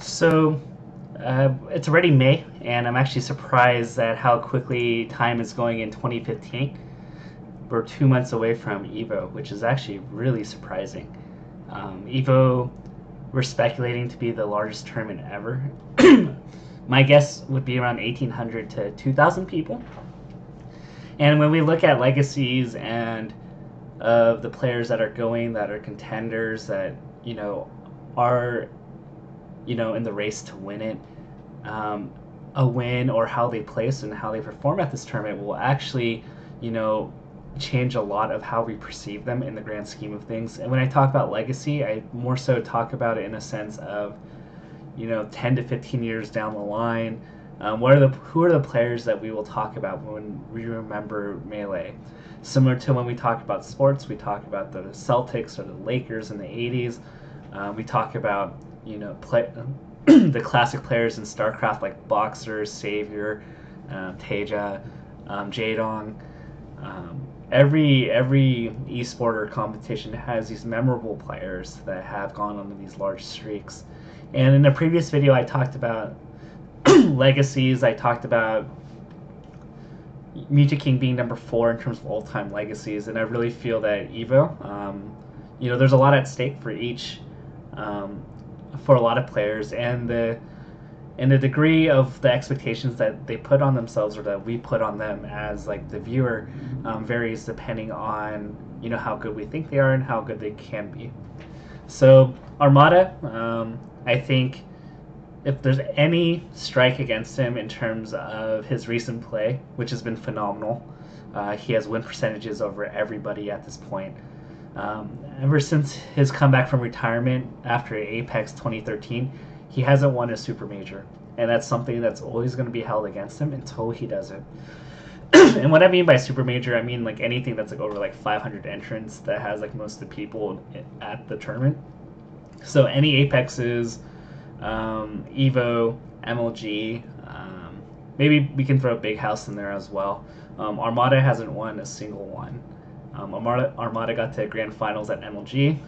So it's already May, and I'm actually surprised at how quickly time is going in 2015. We're 2 months away from Evo, which is actually really surprising. Evo, we're speculating to be the largest tournament ever. My guess would be around 1,800 to 2,000 people. And when we look at legacies and of the players that are going, that are contenders, that are in the race to win it, um, a win or how they place and how they perform at this tournament will actually, you know, change a lot of how we perceive them in the grand scheme of things. And when I talk about legacy, I more so talk about it in a sense of, 10 to 15 years down the line. Who are the players that we will talk about when we remember Melee? Similar to when we talk about sports, we talk about the Celtics or the Lakers in the 80s. We talk about the classic players in StarCraft like Boxer, Savior, Teja, Jaedong. Every esport or competition has these memorable players that have gone on these large streaks. And in a previous video, I talked about legacies. I talked about Music King being number 4 in terms of all-time legacies, and I really feel that Evo, there's a lot at stake for each, for a lot of players, and the degree of the expectations that they put on themselves or that we put on them as like the viewer varies depending on how good we think they are and how good they can be. So Armada, I think if there's any strike against him in terms of his recent play, which has been phenomenal, he has win percentages over everybody at this point. Ever since his comeback from retirement after Apex 2013, he hasn't won a super major, and that's something that's always going to be held against him until he does it. And what I mean by super major, I mean like anything that's like over like 500 entrants that has like most of the people at the tournament. So any Apexes, Evo, MLG, maybe we can throw Big House in there as well. Armada hasn't won a single one. Armada got to grand finals at MLG,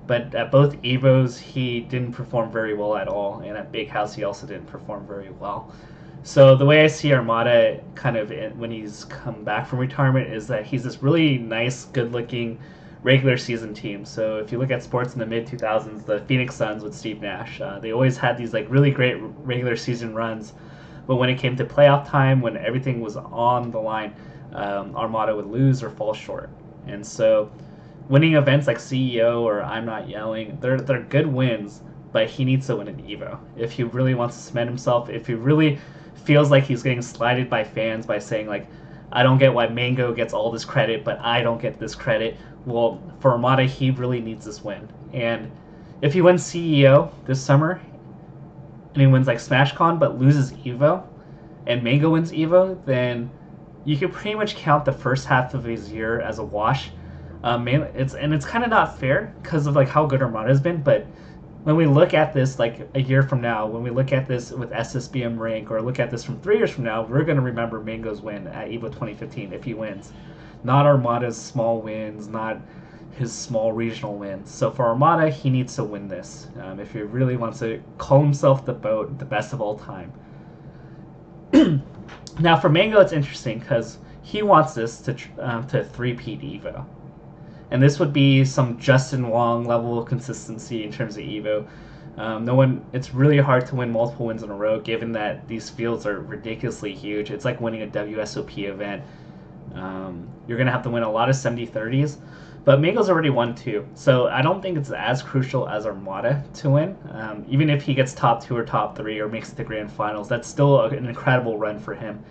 but at both Evos he didn't perform very well at all, and at Big House he also didn't perform very well. So the way I see Armada kind of when he's come back from retirement is that he's this really nice, good-looking regular season team. So if you look at sports in the mid 2000s, the Phoenix Suns with Steve Nash, they always had these like really great regular season runs, but when it came to playoff time, when everything was on the line, Armada would lose or fall short. And so winning events like CEO or I'm Not Yelling, they're good wins, but he needs to win an Evo if he really wants to cement himself, if he really feels like he's getting slighted by fans by saying like, I don't get why Mango gets all this credit, but I don't get this credit. Well, for Armada, he really needs this win. And if he wins CEO this summer, and he wins like SmashCon, but loses Evo, and Mango wins Evo, then you could pretty much count the first half of his year as a wash. It's kind of not fair because of like how good Armada has been, but when we look at this like a year from now, when we look at this with SSBM rank, or look at this from 3 years from now, we're going to remember Mango's win at EVO 2015 if he wins. Not Armada's small wins, not his small regional wins. So for Armada, he needs to win this if he really wants to call himself the best of all time. Now for Mango, it's interesting because he wants this to three-peat Evo. And this would be some Justin Wong level of consistency in terms of Evo. It's really hard to win multiple wins in a row given that these fields are ridiculously huge. It's like winning a WSOP event. You're going to have to win a lot of 70-30s, but Mango's already won 2. So I don't think it's as crucial as Armada to win. Even if he gets top 2 or top 3 or makes it to grand finals, that's still an incredible run for him.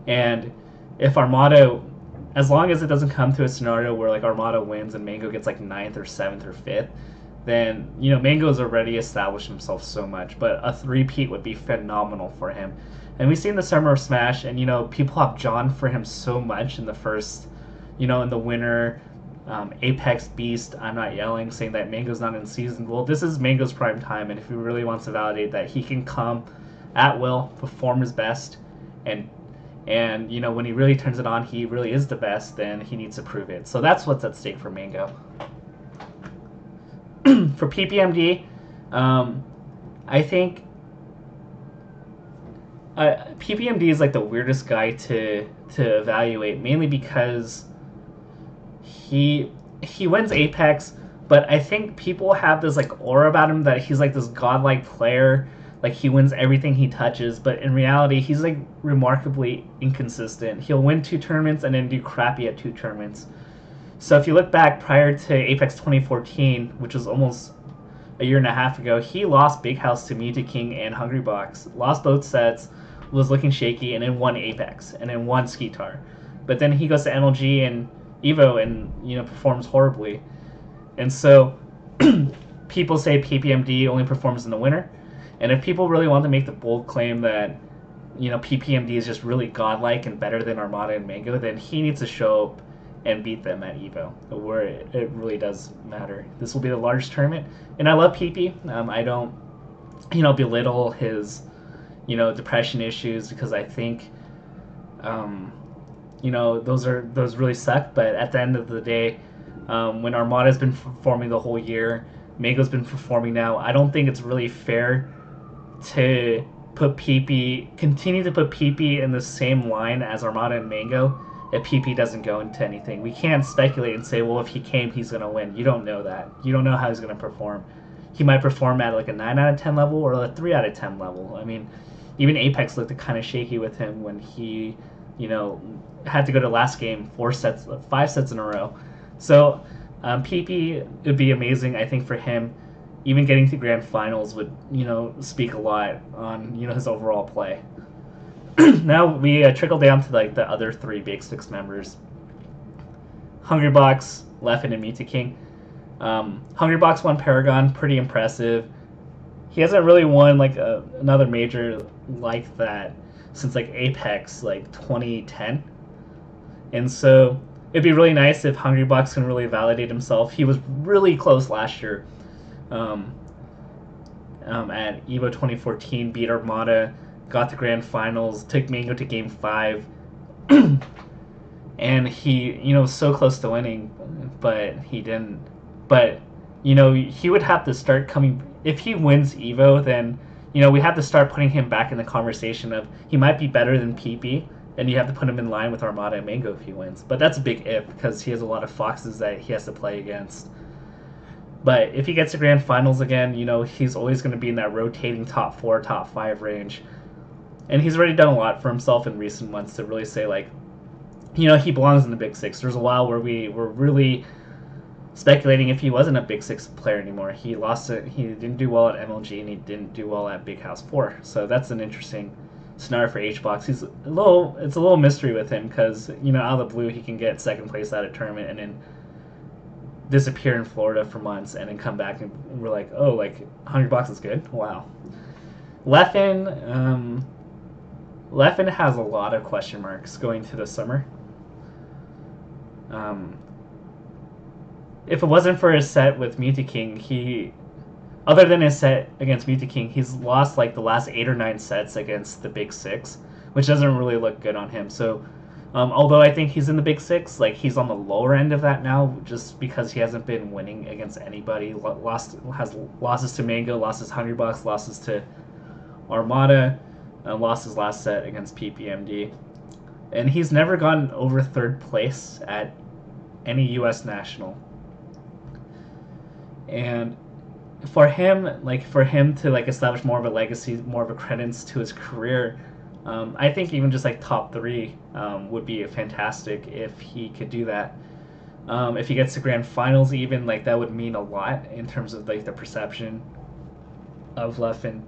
And if Armada, as long as it doesn't come to a scenario where like Armada wins and Mango gets like 9th or 7th or 5th, then Mango's already established himself so much. But a three-peat would be phenomenal for him. And we've seen the Summer of Smash, and people have John for him so much in the first, in the winter, Apex Beast, I'm Not Yelling, saying that Mango's not in season. Well, this is Mango's prime time, and if he really wants to validate that he can come at will, perform his best, and when he really turns it on, he really is the best, then he needs to prove it. So that's what's at stake for Mango. For PPMD, I think PPMD is like the weirdest guy to evaluate, mainly because he wins Apex, but I think people have this like aura about him that he's like this godlike player, like he wins everything he touches. But in reality, he's like remarkably inconsistent. He'll win 2 tournaments and then do crappy at 2 tournaments. So if you look back prior to Apex 2014, which was almost a year and a half ago, he lost Big House to M2K and Hungrybox, lost both sets, was looking shaky, and then won Apex, and then won Skeetar. But then he goes to MLG and Evo and performs horribly. And so people say PPMD only performs in the winter. And if people really want to make the bold claim that PPMD is just really godlike and better than Armada and Mango, then he needs to show up and beat them at Evo, where it really does matter. This will be the largest tournament, and I love PP. I don't, belittle his, depression issues, because I think, those really suck. But at the end of the day, when Armada's been performing the whole year, Mango's been performing now, I don't think it's really fair to continue to put PP in the same line as Armada and Mango if PP doesn't go into anything. We can't speculate and say, well, if he came, he's going to win. You don't know that. You don't know how he's going to perform. He might perform at like a 9 out of 10 level or a 3 out of 10 level. I mean, even Apex looked kind of shaky with him when he, had to go to last game 5 sets in a row. So PP would be amazing, I think, for him. Even getting to grand finals would, speak a lot on, his overall play. Now we trickle down to like the other 3 Big 6 members. Hungrybox, Leffen, and M2K. Hungrybox won Paragon, pretty impressive. He hasn't really won like another major like that since like Apex, like 2010. And so it'd be really nice if Hungrybox can really validate himself. He was really close last year at EVO 2014, beat Armada, got to grand finals, took Mango to game 5, and he, was so close to winning, but he didn't. But, he would have to start coming. If he wins EVO, then, we have to start putting him back in the conversation of he might be better than PP, and you have to put him in line with Armada and Mango if he wins. But that's a big if, because he has a lot of foxes that he has to play against. But if he gets to grand finals again, he's always going to be in that rotating top 4, top 5 range. And he's already done a lot for himself in recent months to really say, like, he belongs in the Big 6. There's a while where we were really speculating if he wasn't a Big 6 player anymore. He lost it. He didn't do well at MLG, and he didn't do well at Big House 4. So that's an interesting scenario for HBox. It's a little mystery with him, because, out of the blue, he can get second place at a tournament and then disappear in Florida for months and then come back and we're like, oh, like, Hungrybox is good? Wow. Leffen has a lot of question marks going to the summer. If it wasn't for his set with M2K, other than his set against M2K, he's lost like the last 8 or 9 sets against the Big 6, which doesn't really look good on him. So although I think he's in the Big 6, like, he's on the lower end of that now, just because he hasn't been winning against anybody. Has losses to Mango, losses to Hungrybox, losses to Armada, and lost his last set against PPMD. And he's never gotten over 3rd place at any U.S. national. And for him to like establish more of a legacy, more of a credence to his career, I think even just like top 3 would be fantastic if he could do that. If he gets to grand finals, even, like, that would mean a lot in terms of like the perception of Leffen.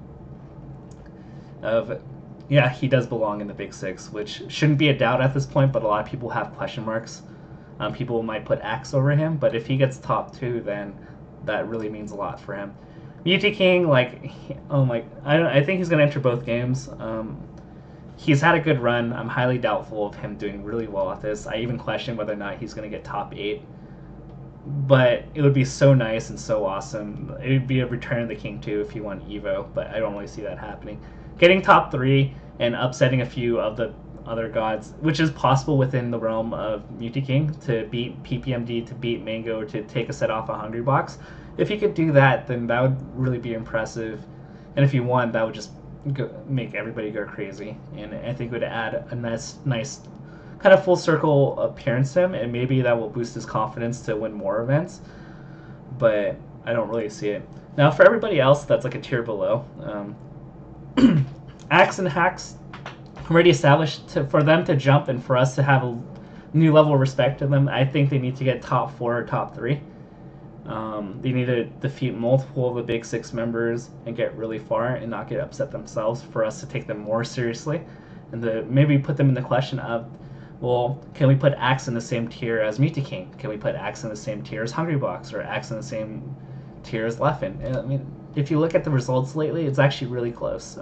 He does belong in the Big 6, which shouldn't be a doubt at this point, but a lot of people have question marks. People might put Axe over him, but if he gets top 2, then that really means a lot for him. M2K, like, I think he's going to enter both games. He's had a good run. I'm highly doubtful of him doing really well at this. I even question whether or not he's going to get top 8. But it would be so nice and so awesome. It would be a Return of the King too if he won EVO, but I don't really see that happening. Getting top 3 and upsetting a few of the other gods, which is possible within the realm of M2K, to beat PPMD, to beat Mango, to take a set off a Hungrybox. If he could do that, then that would really be impressive. And if he won, that would just make everybody go crazy, and I think it would add a nice kind of full circle appearance to him, and maybe that will boost his confidence to win more events. But I don't really see it. Now, for everybody else that's like a tier below, Axe and Hacks already established for them to jump and for us to have a new level of respect to them. I think they need to get top 4 or top 3. They need to defeat multiple of the big 6 members and get really far and not get upset themselves for us to take them more seriously, and to maybe put them in the question of, well, can we put Axe in the same tier as M2K? Can we put Axe in the same tier as Hungrybox, or Axe in the same tier as Leffen? And, I mean, if you look at the results lately, it's actually really close.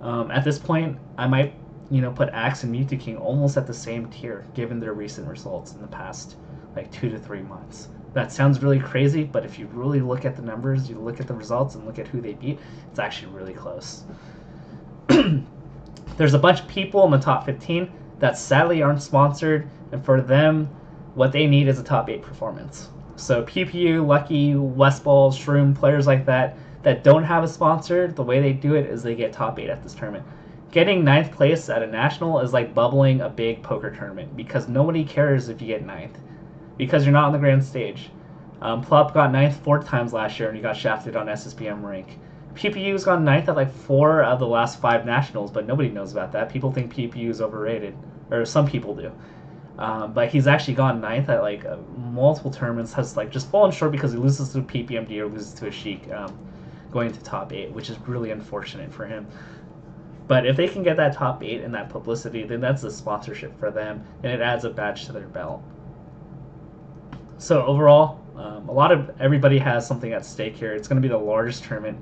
At this point, I might put Axe and M2K almost at the same tier, given their recent results in the past like 2 to 3 months. That sounds really crazy, but if you really look at the numbers, you look at the results and look at who they beat, it's actually really close. There's a bunch of people in the top 15 that sadly aren't sponsored, and for them, what they need is a top 8 performance. So PPU, Lucky, Westball, Shroom, players like that don't have a sponsor, the way they do it is they get top 8 at this tournament. Getting 9th place at a national is like bubbling a big poker tournament, because nobody cares if you get 9th. Because you're not on the grand stage. Plup got 9th 4 times last year and he got shafted on SSBM rank. PPU's gone 9th at like 4 of the last 5 nationals, but nobody knows about that. People think PPU is overrated, or some people do. But he's actually gone 9th at like multiple tournaments, has like just fallen short because he loses to a PPMD or loses to a Sheik, going to top 8, which is really unfortunate for him. But if they can get that top 8 and that publicity, then that's a sponsorship for them, and it adds a badge to their belt. So overall, everybody has something at stake here. It's going to be the largest tournament,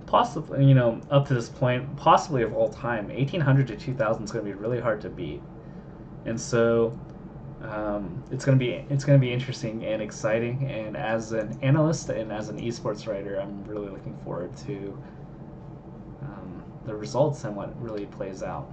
possibly, up to this point, possibly of all time. 1800 to 2000 is going to be really hard to beat, and so it's going to be interesting and exciting. And as an analyst and as an esports writer, I'm really looking forward to the results and what really plays out.